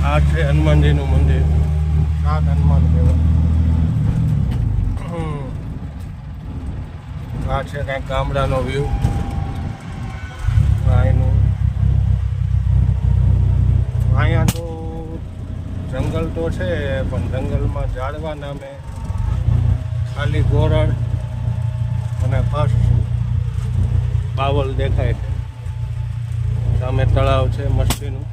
આ છે હનુમાનજીનું મંદિર. આ હનુમાન કહેવાય. આ છે કંઈક ગામડાનો વ્યૂ. અહીંનું અહીંયા તો જંગલ તો છે, પણ જંગલમાં ઝાડવા નામે ખાલી ગોરડ અને ફર્સ્ટ બાવલ દેખાય છે. સામે તળાવ છે મસ્તીનું.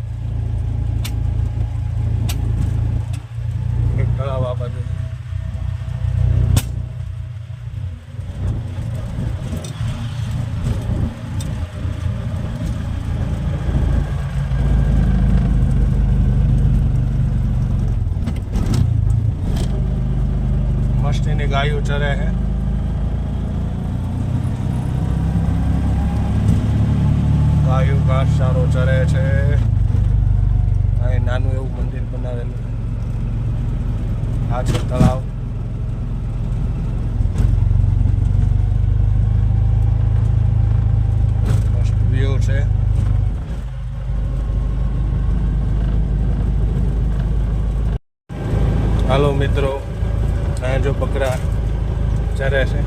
એક તળાવ આ બાજુ. મસ્તીની ગાયો ચરે છે. ગાયો ઘાસ સારો ચરે છે. અહીં નાનું એવું મંદિર બનાવેલું. આ છે તળાવ. મસ્ત વ્યૂ છે. હાલો મિત્રો, અહીંયા જો બકરા ચરે છે.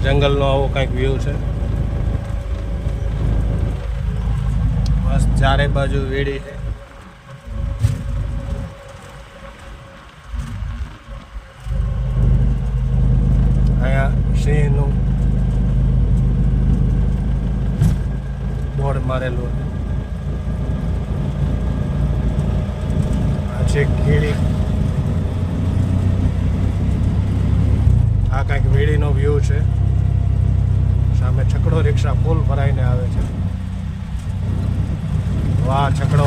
જંગલનો આવો કંઈક વ્યૂ છે. બસ ચારે બાજુ વેડી છે. અહીંયા સિંહનું બોર્ડ મારેલું હતું. આ છે કીડી. આ કંઈક વેડીનો વ્યૂ છે. સામે છકડો રિક્ષા ફૂલ ભરાઈને આવે છે. વાહ છકડો.